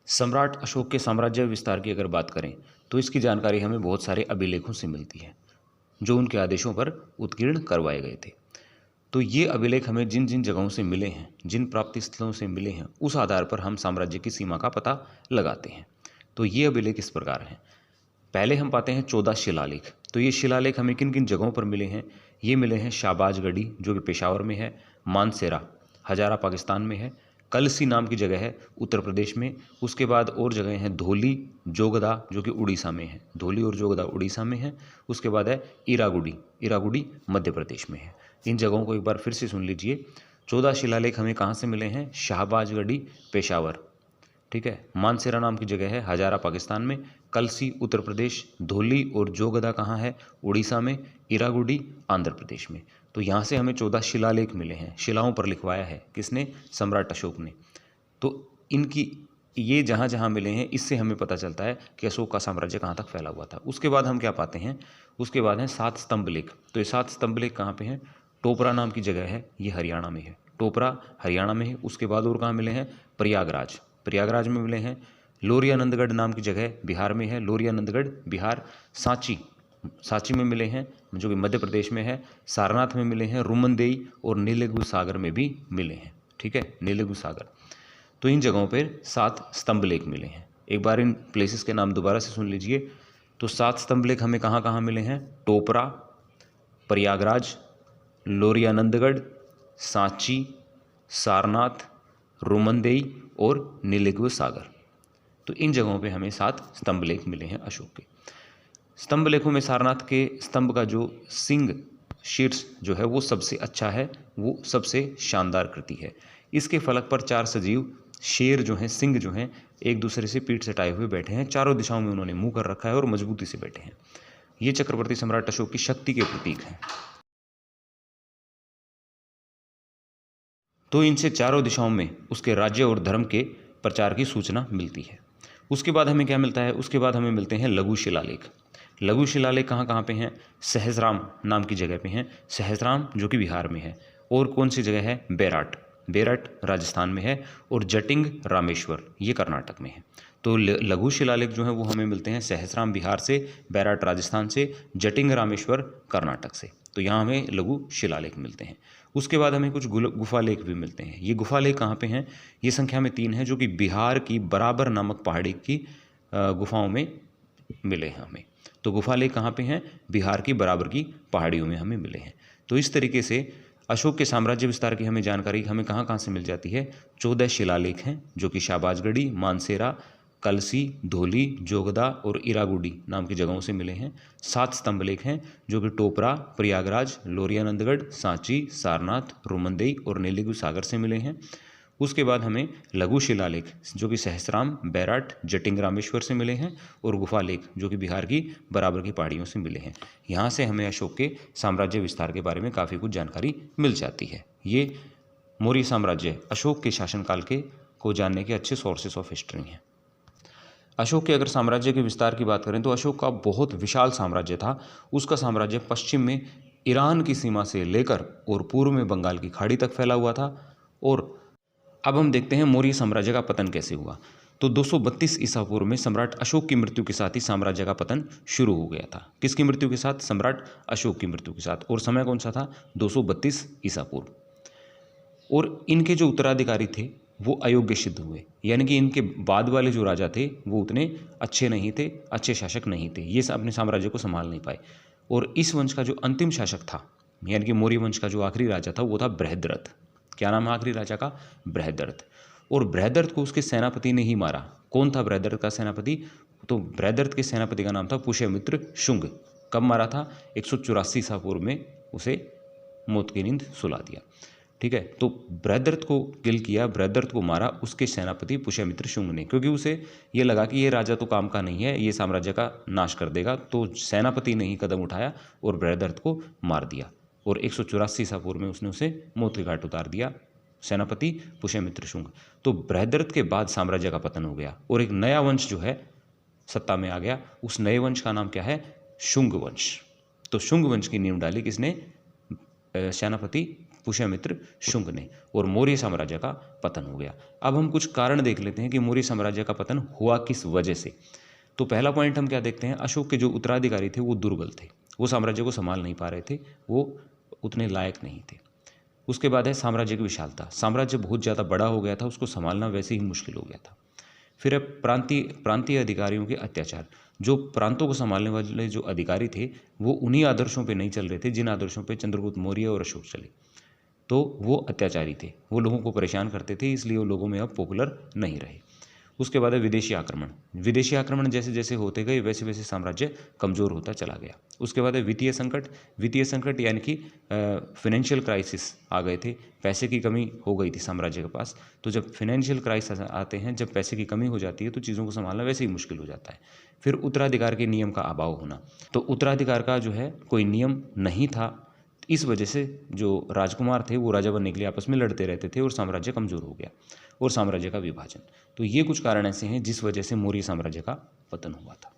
सम्राट अशोक के साम्राज्य विस्तार की अगर बात करें तो इसकी जानकारी हमें बहुत सारे अभिलेखों से मिलती है जो उनके आदेशों पर उत्कीर्ण करवाए गए थे। तो ये अभिलेख हमें जिन जिन जगहों से मिले हैं, जिन प्राप्ति स्थलों से मिले हैं, उस आधार पर हम साम्राज्य की सीमा का पता लगाते हैं। तो ये अभिलेख इस प्रकार हैं। पहले हम पाते हैं 14 शिलालेख। तो ये शिलालेख हमें किन किन जगहों पर मिले हैं? ये मिले हैं शाहबाजगढ़ी जो कि पेशावर में है, मानसेरा हजारा पाकिस्तान में है, कलसी नाम की जगह है उत्तर प्रदेश में। उसके बाद और जगह हैं धोली, जोगदा जो कि उड़ीसा में है, धोली और जोगदा उड़ीसा में है। उसके बाद है ईरागुड़ी, ईरागुड़ी मध्य प्रदेश में है। इन जगहों को एक बार फिर से सुन लीजिए। 14 शिलालेख हमें कहाँ से मिले हैं? शाहबाजगढ़ी पेशावर, ठीक है। मानसेरा नाम की जगह है हजारा पाकिस्तान में, कलसी उत्तर प्रदेश, धोली और जोगदा कहाँ है? उड़ीसा में, ईरागुडी आंध्र प्रदेश में। तो यहाँ से हमें 14 शिलालेख मिले हैं, शिलाओं पर लिखवाया है किसने? सम्राट अशोक ने। तो इनकी ये जहाँ जहाँ मिले हैं इससे हमें पता चलता है कि अशोक का साम्राज्य कहाँ तक फैला हुआ था। उसके बाद हम क्या पाते हैं? उसके बाद हैं 7 स्तंभ लेख। तो ये 7 स्तंभ लेख कहाँ पे हैं? टोपरा नाम की जगह है, ये हरियाणा में है, टोपरा हरियाणा में है। उसके बाद और कहाँ मिले हैं? प्रयागराज, प्रयागराज में मिले हैं। लोरियानंदगढ़ नाम की जगह बिहार में है, लोरियानंदगढ़ बिहार। सांची, सांची में मिले हैं जो कि मध्य प्रदेश में है। सारनाथ में मिले हैं, रुमनदेई और नीलेगु सागर में भी मिले हैं, ठीक है, नीलेगु सागर। तो इन जगहों पर 7 स्तंभ लेख मिले हैं। एक बार इन प्लेसेस के नाम दोबारा से सुन लीजिए। तो 7 स्तंभ लेख हमें कहाँ कहाँ मिले हैं? टोपरा, प्रयागराज, लोरियानंदगढ़, सांची, सारनाथ, रुमनदेई और नीलेगु सागर। तो इन जगहों पे हमें 7 स्तंभ लेख मिले हैं अशोक के। स्तंभ लेखों में सारनाथ के स्तंभ का जो सिंह शीर्ष जो है वो सबसे अच्छा है, वो सबसे शानदार कृति है। इसके फलक पर 4 सजीव शेर जो हैं, सिंह जो हैं, एक दूसरे से पीठ सटाए हुए बैठे हैं। चारों दिशाओं में उन्होंने मुंह कर रखा है और मजबूती से बैठे हैं। ये चक्रवर्ती सम्राट अशोक की शक्ति के प्रतीक हैं। तो इनसे चारों दिशाओं में उसके राज्य और धर्म के प्रचार की सूचना मिलती है। उसके बाद हमें क्या मिलता है? उसके बाद हमें मिलते हैं लघु शिलालेख। लघु शिलालेख कहाँ कहाँ पे हैं? सहस्राम नाम की जगह पे हैं, सहस्राम जो कि बिहार में है। और कौन सी जगह है? बेराट, बेरठ राजस्थान में है। और जटिंग रामेश्वर ये कर्नाटक में है। तो लघु शिलालेख जो है वो हमें मिलते हैं सहस्राम बिहार से, बेरठ राजस्थान से, जटिंग रामेश्वर कर्नाटक से। तो यहाँ हमें लघु शिलालेख मिलते हैं। उसके बाद हमें कुछ गुफालेख भी मिलते हैं। ये गुफालेख कहाँ पे हैं? ये संख्या में 3 है जो कि बिहार की बराबर नामक पहाड़ी की गुफाओं में मिले हैं हमें। तो गुफालेख कहाँ पे हैं? बिहार की बराबर की पहाड़ियों में हमें मिले हैं। तो इस तरीके से अशोक के साम्राज्य विस्तार की हमें जानकारी हमें कहाँ कहाँ से मिल जाती है? 14 शिलालेख हैं जो कि शाहबाजगढ़ी, मानसेरा, कलसी, धोली, जोगदा और ईरागुडी नाम की जगहों से मिले हैं। 7 स्तंभ लेख हैं जो कि टोपरा, प्रयागराज, लोरियानंदगढ़, सांची, सारनाथ, रुमनदेई और नीलेगु सागर से मिले हैं। उसके बाद हमें लघु शिलालेख जो कि सहस्राम, बेरठ, जटिंग रामेश्वर से मिले हैं। और गुफालेख जो कि बिहार की बराबर की पहाड़ियों से मिले हैं। यहाँ से हमें अशोक के साम्राज्य विस्तार के बारे में काफ़ी कुछ जानकारी मिल जाती है। ये मौर्य साम्राज्य अशोक के शासनकाल के को जानने के अच्छे सोर्सेस ऑफ हिस्ट्री हैं। अशोक के अगर साम्राज्य के विस्तार की बात करें तो अशोक का बहुत विशाल साम्राज्य था। उसका साम्राज्य पश्चिम में ईरान की सीमा से लेकर और पूर्व में बंगाल की खाड़ी तक फैला हुआ था। और अब हम देखते हैं मौर्य साम्राज्य का पतन कैसे हुआ। तो 232 ईसा पूर्व में सम्राट अशोक की मृत्यु के साथ ही साम्राज्य का पतन शुरू हो गया था। किसकी मृत्यु के साथ? सम्राट अशोक की मृत्यु के साथ। और समय कौन सा था? 232 ईसा पूर्व। और इनके जो उत्तराधिकारी थे वो अयोग्य सिद्ध हुए, यानी कि इनके बाद वाले जो राजा थे वो उतने अच्छे नहीं थे, अच्छे शासक नहीं थे, ये अपने साम्राज्य को संभाल नहीं पाए। और इस वंश का जो अंतिम शासक था, यानी कि मौर्य वंश का जो आखिरी राजा था वो था बृहद्रथ। क्या नाम है आखिरी राजा का? बृहद्रथ। और बृहद्रथ को उसके सेनापति ने ही मारा। कौन था बृहद्रथ का सेनापति? तो बृहद्रथ के सेनापति का नाम था पुष्यमित्र शुंग। कब मारा था? 184 ईसा पूर्व में उसे मौत की नींद सुला दिया, ठीक है। तो बृहद्रथ को किल किया, बृहद्रथ को मारा उसके सेनापति पुष्यमित्र शुंग ने, क्योंकि उसे ये लगा कि ये राजा तो काम का नहीं है, ये साम्राज्य का नाश कर देगा। तो सेनापति ने ही कदम उठाया और बृहद्रथ को मार दिया। और 184 ईसा पूर्व में उसने उसे मौत के घाट उतार दिया, सेनापति पुष्यमित्र शुंग। तो बृहद्रथ के बाद साम्राज्य का पतन हो गया और एक नया वंश जो है सत्ता में आ गया। उस नए वंश का नाम क्या है? शुंग वंश। तो शुंग वंश की नींव डाली किसने? सेनापति पुष्यमित्र शुंग ने, और मौर्य साम्राज्य का पतन हो गया। अब हम कुछ कारण देख लेते हैं कि मौर्य साम्राज्य का पतन हुआ किस वजह से। तो पहला पॉइंट हम क्या देखते हैं, अशोक के जो उत्तराधिकारी थे वो दुर्बल थे, वो साम्राज्य को संभाल नहीं पा रहे थे, वो उतने लायक नहीं थे। उसके बाद है साम्राज्य की विशालता, साम्राज्य बहुत ज़्यादा बड़ा हो गया था, उसको संभालना वैसे ही मुश्किल हो गया था। फिर है प्रांतीय अधिकारियों के अत्याचार, जो प्रांतों को संभालने वाले जो अधिकारी थे वो उन्हीं आदर्शों पे नहीं चल रहे थे जिन आदर्शों पे चंद्रगुप्त मौर्य और अशोक चले, तो वो अत्याचारी थे, वो लोगों को परेशान करते थे, इसलिए वो लोगों में अब पॉपुलर नहीं रहे। उसके बाद है विदेशी आक्रमण, विदेशी आक्रमण जैसे जैसे होते गए वैसे वैसे साम्राज्य कमज़ोर होता चला गया। उसके बाद है वित्तीय संकट, वित्तीय संकट यानी कि फाइनेंशियल क्राइसिस आ गए थे, पैसे की कमी हो गई थी साम्राज्य के पास। तो जब फाइनेंशियल क्राइसिस आते हैं, जब पैसे की कमी हो जाती है तो चीज़ों को संभालना वैसे ही मुश्किल हो जाता है। फिर उत्तराधिकार के नियम का अभाव होना, तो उत्तराधिकार का जो है कोई नियम नहीं था, इस वजह से जो राजकुमार थे वो राजा बनने के लिए आपस में लड़ते रहते थे और साम्राज्य कमज़ोर हो गया, और साम्राज्य का विभाजन। तो ये कुछ कारण ऐसे हैं जिस वजह से मौर्य साम्राज्य का पतन हुआ था।